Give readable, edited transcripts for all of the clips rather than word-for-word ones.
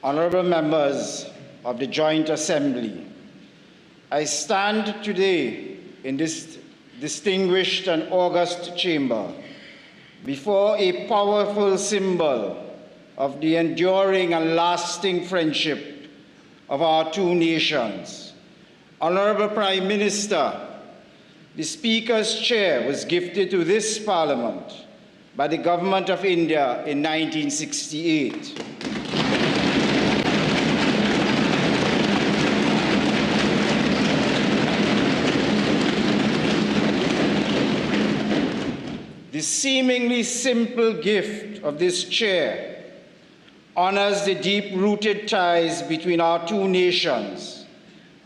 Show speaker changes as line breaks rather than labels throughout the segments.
Honorable members of the Joint Assembly, I stand today in this distinguished and august chamber before a powerful symbol of the enduring and lasting friendship of our two nations. Honorable Prime Minister, the Speaker's chair was gifted to this Parliament by the Government of India in 1968. The seemingly simple gift of this chair honors the deep-rooted ties between our two nations,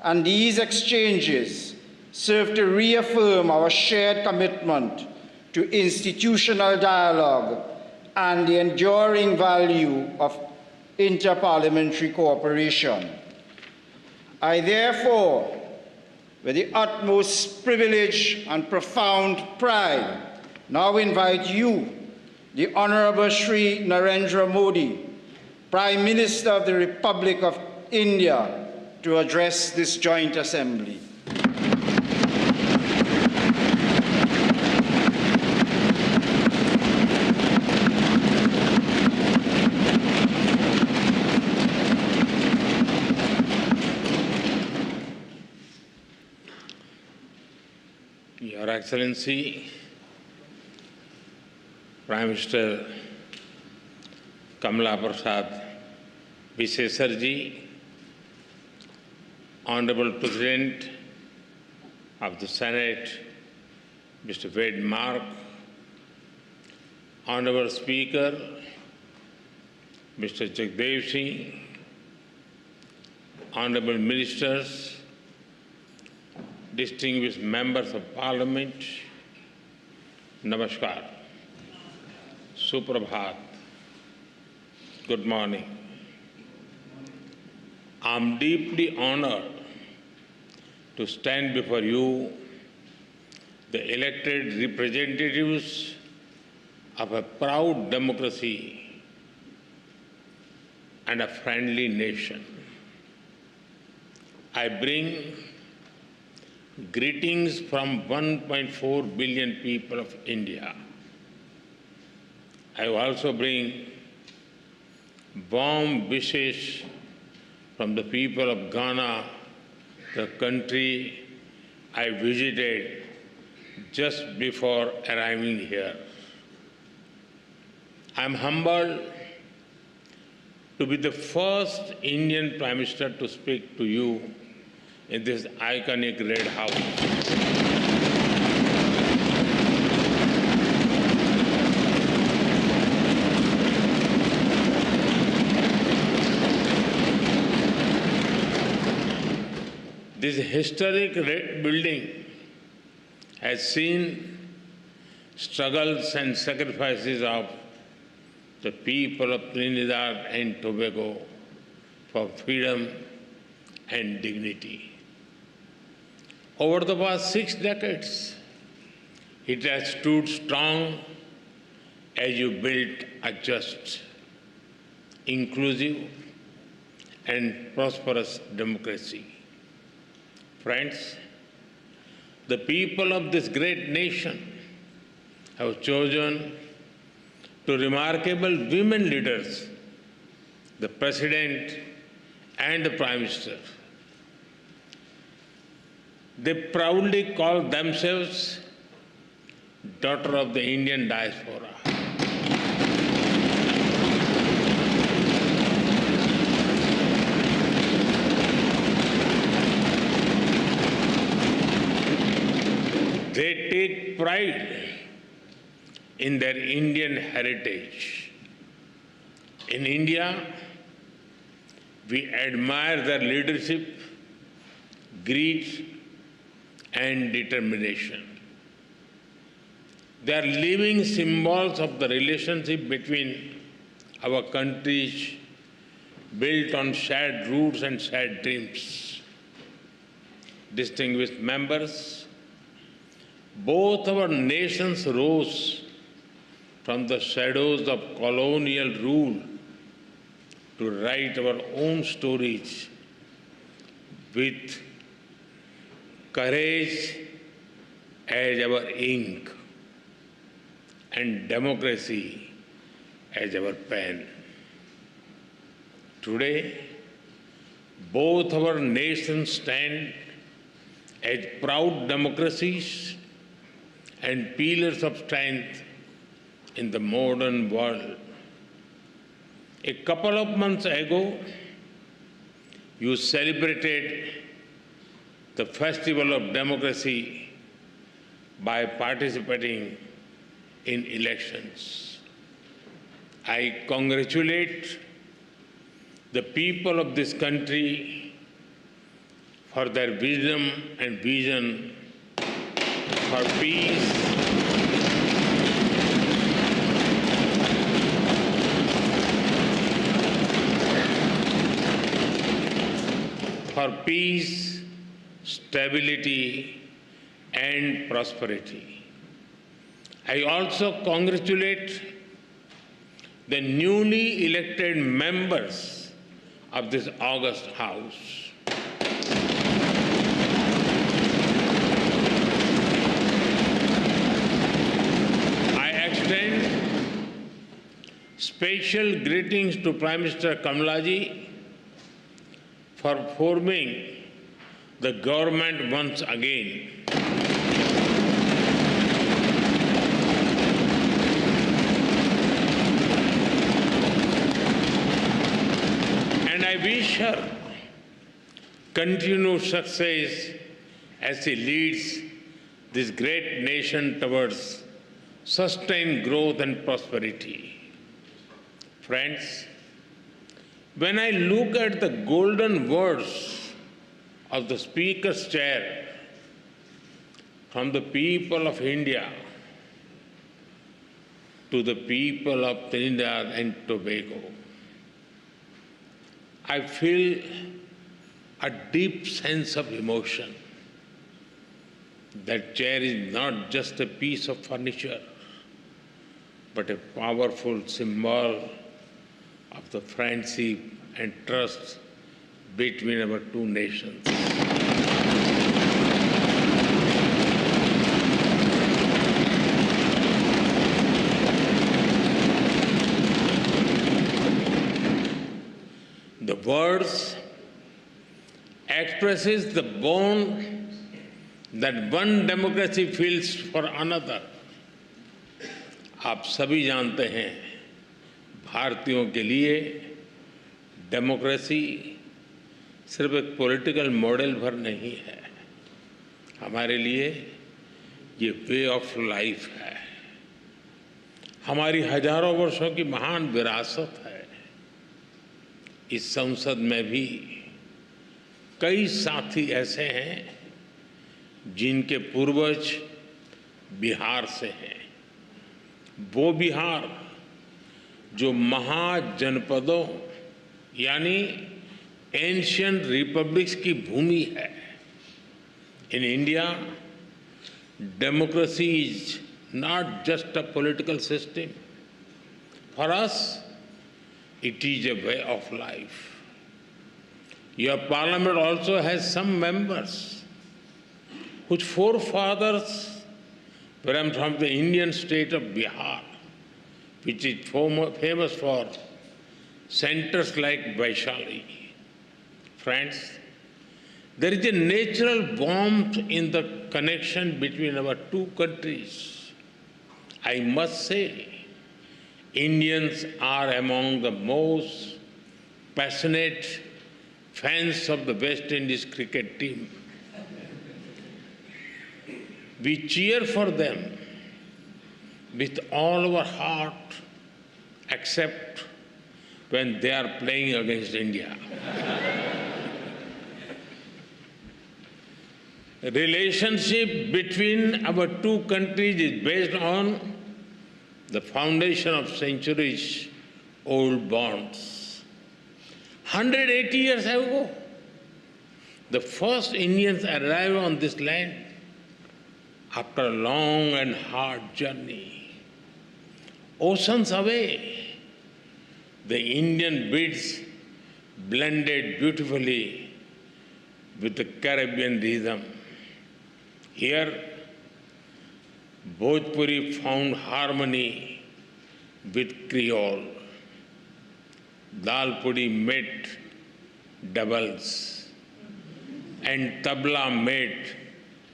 and these exchanges serve to reaffirm our shared commitment to institutional dialogue and the enduring value of interparliamentary cooperation. I therefore, with the utmost privilege and profound pride, now invite you, the Honorable Shri Narendra Modi, Prime Minister of the Republic of India, to address this joint assembly.
Your Excellency, Prime Minister Kamala Prasad Vishesarji, Honorable President of the Senate, Mr. Wade Mark, Honorable Speaker, Mr. Jagdev Singh, Honorable Ministers, distinguished members of Parliament, Namaskar, Suprabhat, good morning. I'm deeply honored to stand before you, the elected representatives of a proud democracy and a friendly nation. I bring greetings from 1.4 billion people of India. I also bring warm wishes from the people of Ghana, the country I visited just before arriving here. I am humbled to be the first Indian Prime Minister to speak to you in this iconic Red House. This historic red building has seen struggles and sacrifices of the people of Trinidad and Tobago for freedom and dignity. Over the past 6 decades, it has stood strong as you built a just, inclusive, and prosperous democracy. Friends, the people of this great nation have chosen two remarkable women leaders, the President and the Prime Minister. They proudly call themselves daughter of the Indian diaspora. They take pride in their Indian heritage. In India, we admire their leadership, grit, and determination. They are living symbols of the relationship between our countries, built on shared roots and shared dreams. Distinguished members, both our nations rose from the shadows of colonial rule to write our own stories with courage as our ink and democracy as our pen. Today, both our nations stand as proud democracies and pillars of strength in the modern world. A couple of months ago, you celebrated the Festival of Democracy by participating in elections. I congratulate the people of this country for their wisdom and vision for peace, stability, and prosperity. I also congratulate the newly elected members of this august House. I extend special greetings to Prime Minister Kamalaji for forming the government once again. And I wish her continued success as she leads this great nation towards sustained growth and prosperity. Friends, when I look at the golden words of the Speaker's chair from the people of India to the people of Trinidad and Tobago, I feel a deep sense of emotion. That chair is not just a piece of furniture, but a powerful symbol of the friendship and trust between our two nations. The words expresses the bond that one democracy feels for another. आप सभी जानते हैं, भारतीयों के लिए democracy सिर्फ एक political model भर नहीं है, हमारे लिए ये वे ऑफ लाइफ है, हमारी हजारों वर्षों की महान विरासत है। इस संसद में भी कई साथी ऐसे हैं जिनके पूर्वज बिहार से हैं। वो बिहार जो महाजनपदों यानी एंशिएंट रिपब्लिक्स की भूमि है। In India, democracy is not just a political system. For us, it is a way of life. Your parliament also has some members whose forefathers were from the Indian state of Bihar, which is famous for centers like Vaishali. Friends, there is a natural warmth in the connection between our two countries. I must say, Indians are among the most passionate fans of the West Indies cricket team. We cheer for them with all our heart, except when they are playing against India. The relationship between our two countries is based on the foundation of centuries-old bonds. 180 years ago, the first Indians arrived on this land after a long and hard journey. Oceans away, the Indian beads blended beautifully with the Caribbean rhythm. Here, Bhojpuri found harmony with Creole. Dal pudi met doubles, and tabla met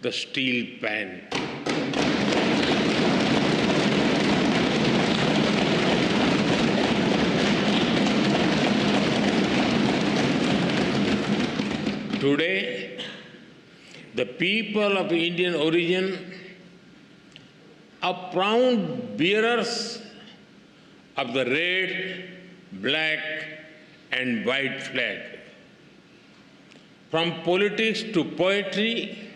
the steel pan. Today, the people of Indian origin are proud bearers of the red, black, and white flag. From politics to poetry,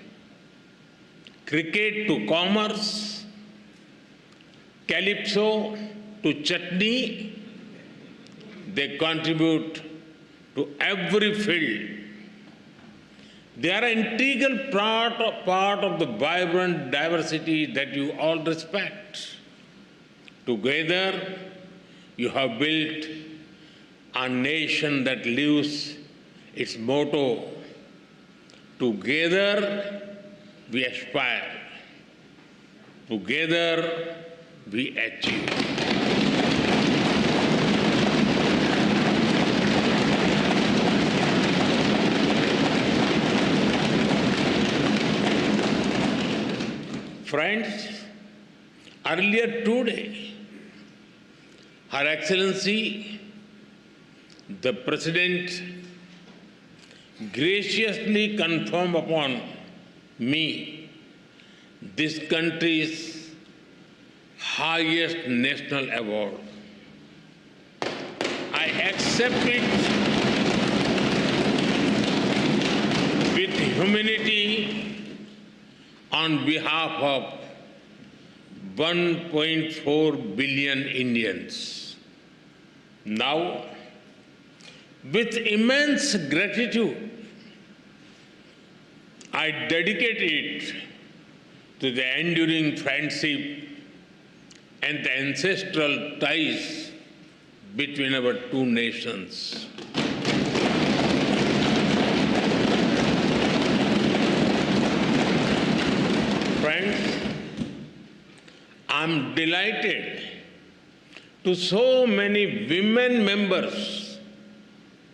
cricket to commerce, calypso to chutney, they contribute to every field. They are an integral part of the vibrant diversity that you all respect. Together, you have built a nation that lives its motto, together we aspire, together we achieve. Friends, earlier today, Her Excellency, the President, graciously confirmed upon me this country's highest national award. I accept it with humility on behalf of 1.4 billion Indians. Now, with immense gratitude, I dedicate it to the enduring friendship and the ancestral ties between our two nations. Friends, I'm delighted to so many women members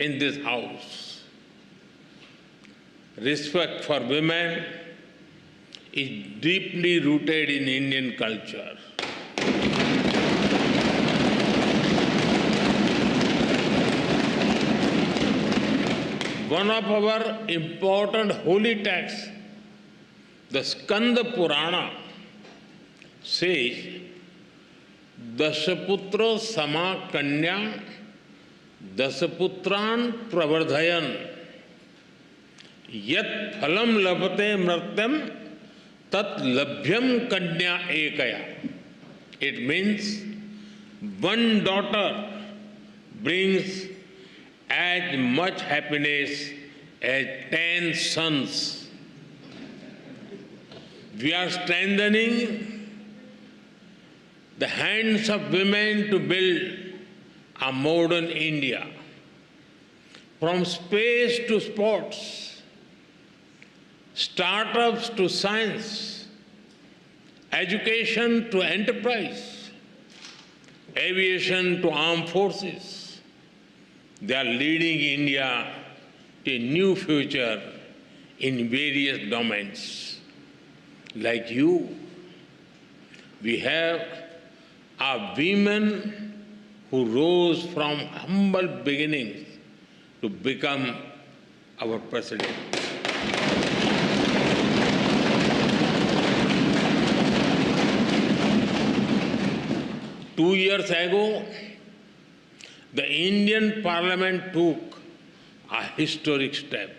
in this house. Respect for women is deeply rooted in Indian culture. One of our important holy texts, the Skanda Purana, says, Dasaputro sama kanya, Dasaputran pravardhayan, Yat phalam labhate mratyam, Tat labhyam kanya ekaya. It means one daughter brings as much happiness as 10 sons. We are strengthening the hands of women to build a modern India. From space to sports, startups to science, education to enterprise, aviation to armed forces, they are leading India to a new future in various domains. Like you, we have our women who rose from humble beginnings to become our president. Two years ago, the Indian Parliament took a historic step,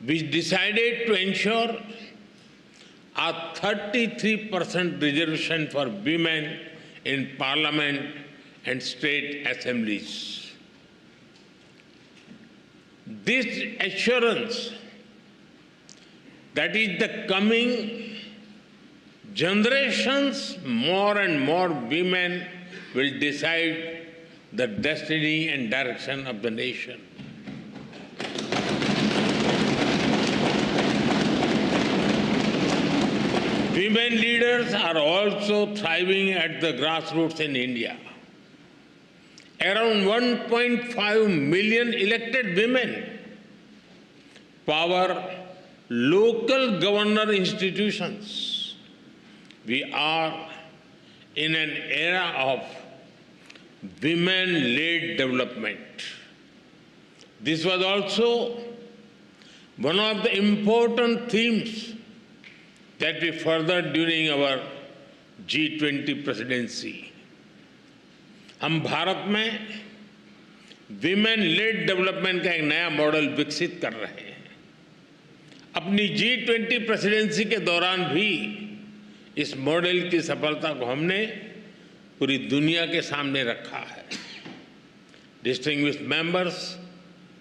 which decided to ensure a 33% reservation for women in Parliament and state assemblies. This assurance that is the coming generations, more and more women will decide the destiny and direction of the nation. Women leaders are also thriving at the grassroots in India. Around 1.5 million elected women power local governor institutions. We are in an era of women-led development. This was also one of the important themes that we furthered during our G20 presidency. हम भारत में women lead development का एक नया model विकसित कर रहे हैं। अपनी G20 प्रेसिडेंसी के दौरान भी इस मॉडल की सफलता को हमने पूरी दुनिया के सामने रखा है। Distinguished members,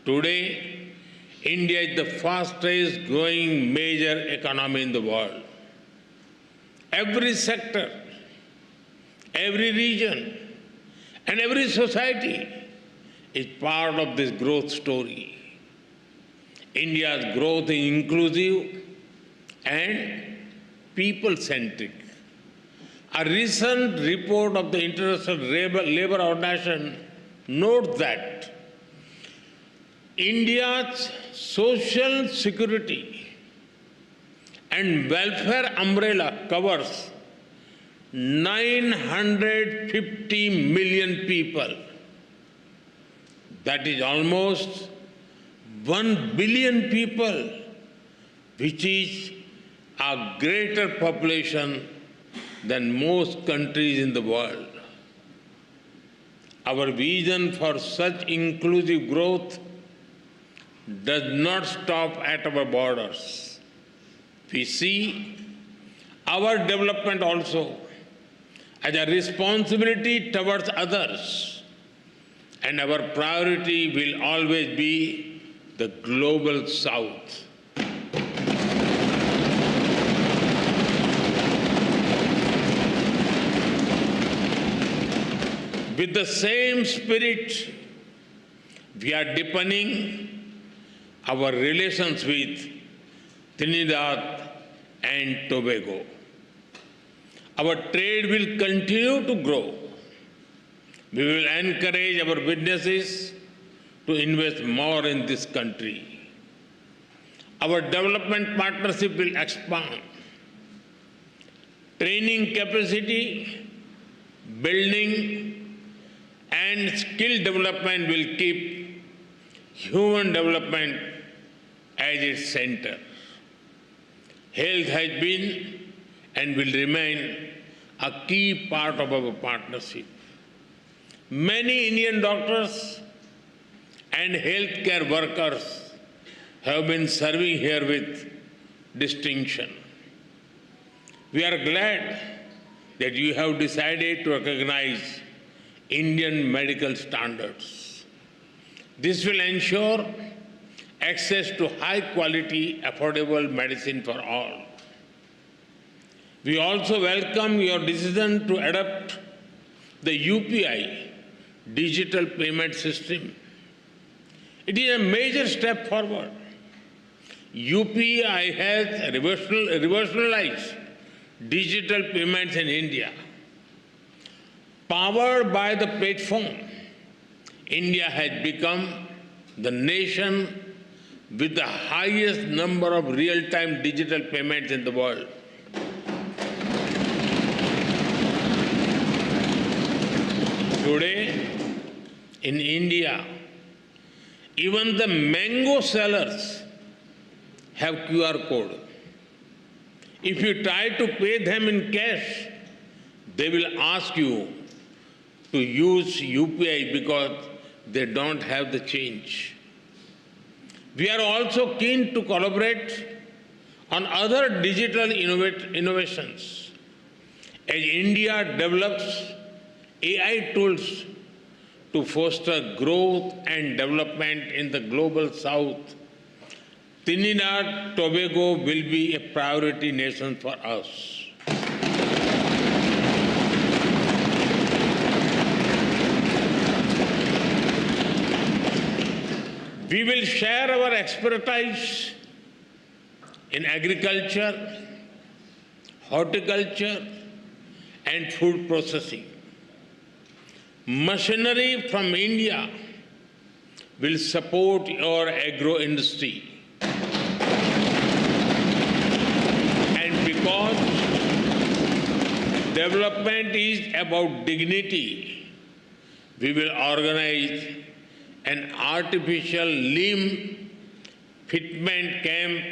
today India is the fastest growing major economy in the world. Every sector, every region, and every society is part of this growth story. India's growth is inclusive and people-centric. A recent report of the International Labour Organization notes that India's social security and welfare umbrella covers 950 million people. That is almost 1 billion people, which is a greater population than most countries in the world. Our vision for such inclusive growth does not stop at our borders. We see our development also as a responsibility towards others, and our priority will always be the global South. With the same spirit, we are deepening our relations with Trinidad and Tobago. Our trade will continue to grow. We will encourage our businesses to invest more in this country. Our development partnership will expand. Training capacity, building, and skill development will keep human development as its center. Health has been and will remain a key part of our partnership. Many Indian doctors and healthcare workers have been serving here with distinction. We are glad that you have decided to recognize Indian medical standards. This will ensure access to high-quality, affordable medicine for all. We also welcome your decision to adopt the UPI digital payment system. It is a major step forward. UPI has revolutionized digital payments in India. Powered by the platform, India has become the nation with the highest number of real-time digital payments in the world. Today, in India, even the mango sellers have QR code. If you try to pay them in cash, they will ask you to use UPI because they don't have the change. We are also keen to collaborate on other digital innovations. As India develops AI tools to foster growth and development in the global South, Trinidad Tobago will be a priority nation for us. We will share our expertise in agriculture, horticulture, and food processing. Machinery from India will support your agro industry. And because development is about dignity, we will organize an artificial limb fitment camp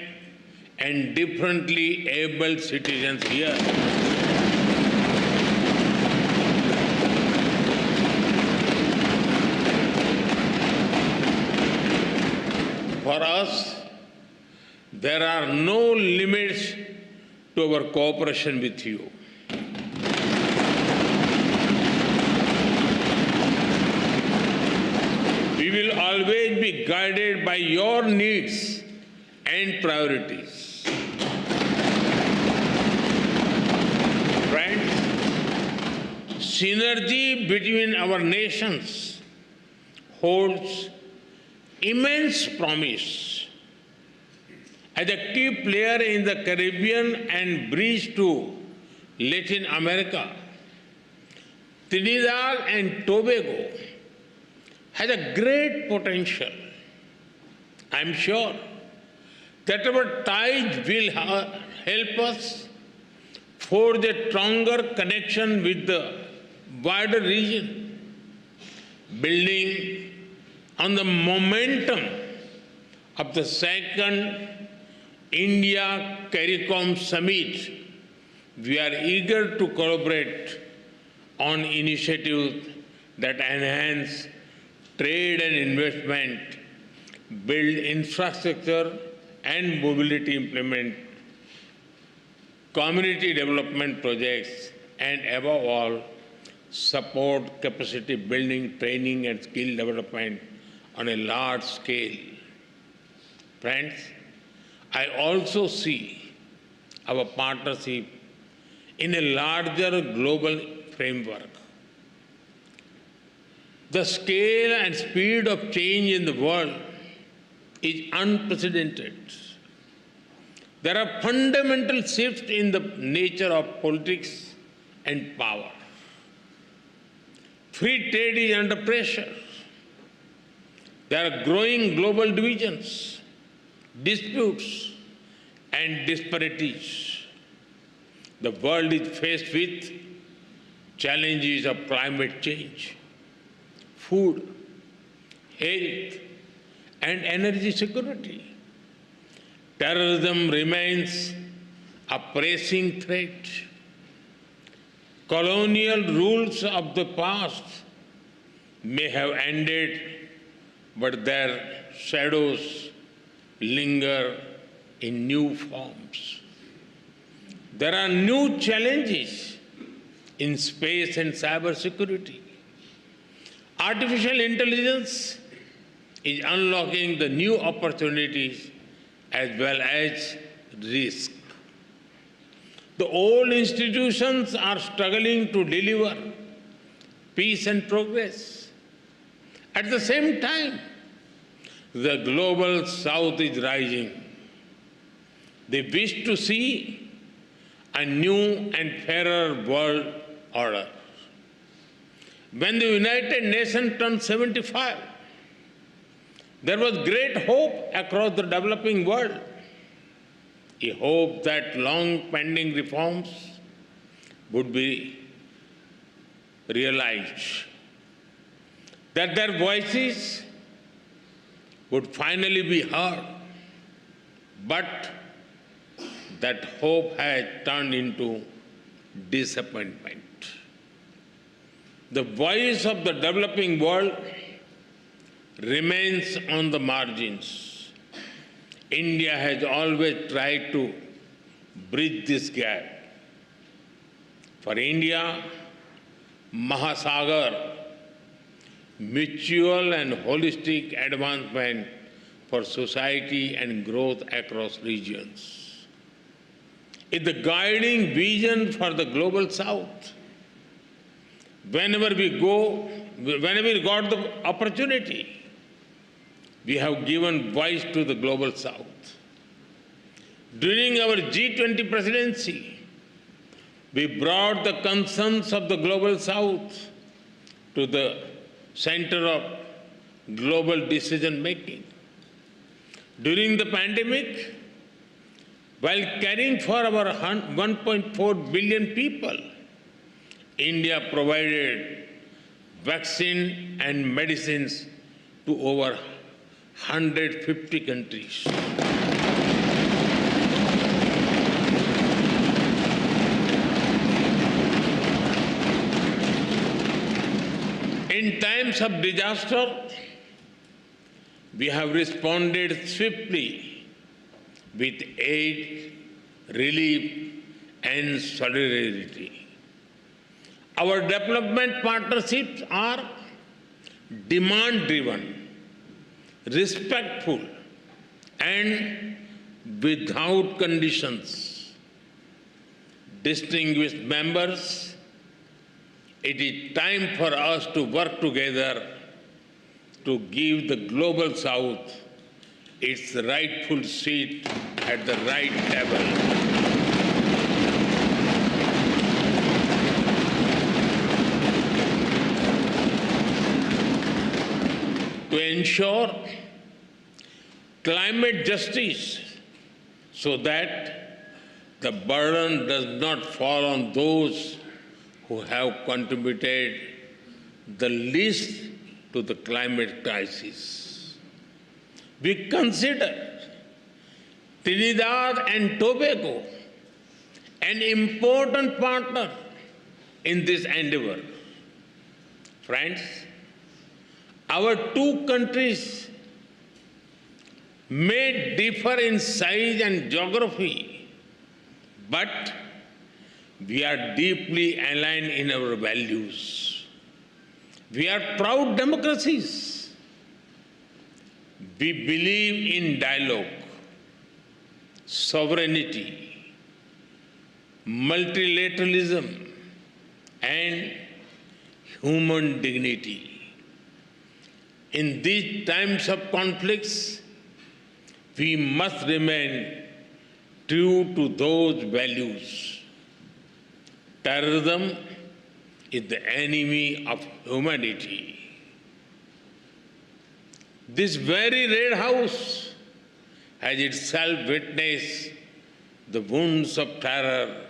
and differently able citizens here. For us, there are no limits to our cooperation with you. We will always be guided by your needs and priorities. Friends, synergy between our nations holds immense promise. As a key player in the Caribbean and bridge to Latin America, Trinidad and Tobago has a great potential. I'm sure that our ties will help us forge a stronger connection with the wider region, building on the momentum of the second India CARICOM summit. We are eager to collaborate on initiatives that enhance trade and investment, build infrastructure and mobility, implement community development projects, and above all, support capacity building, training, and skill development on a large scale. Friends, I also see our partnership in a larger global framework. The scale and speed of change in the world is unprecedented. There are fundamental shifts in the nature of politics and power. Free trade is under pressure. There are growing global divisions, disputes, and disparities. The world is faced with challenges of climate change, food, health, and energy security. Terrorism remains a pressing threat. Colonial rules of the past may have ended, but their shadows linger in new forms. There are new challenges in space and cybersecurity. Artificial intelligence is unlocking the new opportunities as well as risk. The old institutions are struggling to deliver peace and progress. At the same time, the global south is rising. They wish to see a new and fairer world order. When the United Nations turned 75, there was great hope across the developing world. A hope that long-pending reforms would be realized, that their voices would finally be heard. But that hope has turned into disappointment. The voice of the developing world remains on the margins. India has always tried to bridge this gap. For India, Mahasagar, mutual and holistic advancement for society and growth across regions, is the guiding vision for the global south. Whenever we got the opportunity, we have given voice to the Global South. During our G20 presidency, we brought the concerns of the Global South to the center of global decision-making. During the pandemic, while caring for our 1.4 billion people, India provided vaccine and medicines to over 150 countries. In times of disaster, we have responded swiftly with aid, relief, and solidarity. Our development partnerships are demand-driven, respectful, and without conditions. Distinguished members, it is time for us to work together to give the Global South its rightful seat at the right table. To ensure climate justice so that the burden does not fall on those who have contributed the least to the climate crisis. We consider Trinidad and Tobago an important partner in this endeavor. Friends, our two countries may differ in size and geography, but we are deeply aligned in our values. We are proud democracies. We believe in dialogue, sovereignty, multilateralism, and human dignity. In these times of conflicts, we must remain true to those values. Terrorism is the enemy of humanity. This very Red House has itself witnessed the wounds of terror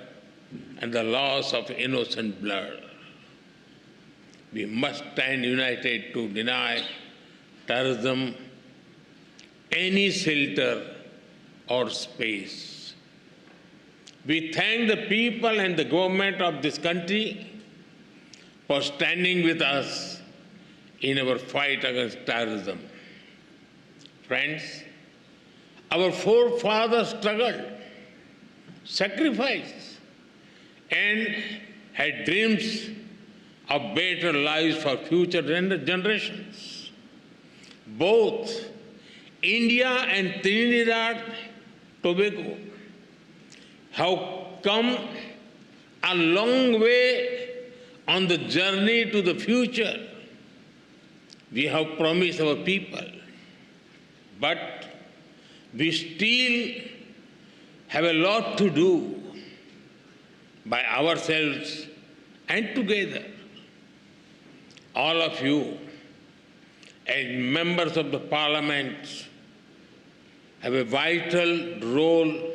and the loss of innocent blood. We must stand united to deny terrorism any shelter or space. We thank the people and the government of this country for standing with us in our fight against terrorism. Friends, our forefathers struggled, sacrificed, and had dreams of better lives for future generations. Both India and Trinidad Tobago have come a long way on the journey to the future we have promised our people. But we still have a lot to do by ourselves and together. All of you, as members of the Parliament, have a vital role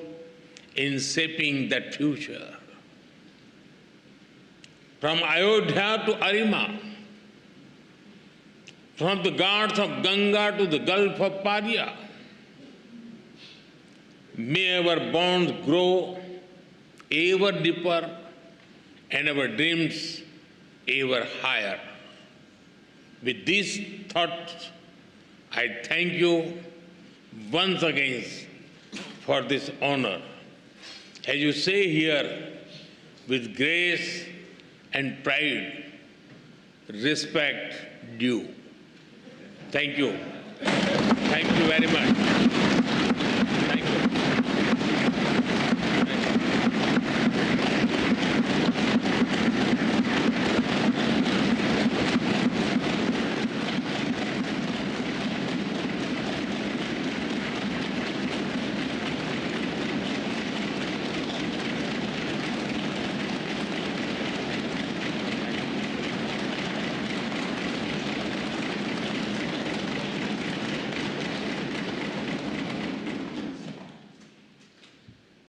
in shaping that future. From Ayodhya to Arima, from the Ghats of Ganga to the Gulf of Paria, may our bonds grow ever deeper and our dreams ever higher. With these thoughts, I thank you once again for this honor. As you say here, with grace and pride, respect due. Thank you. Thank you very much.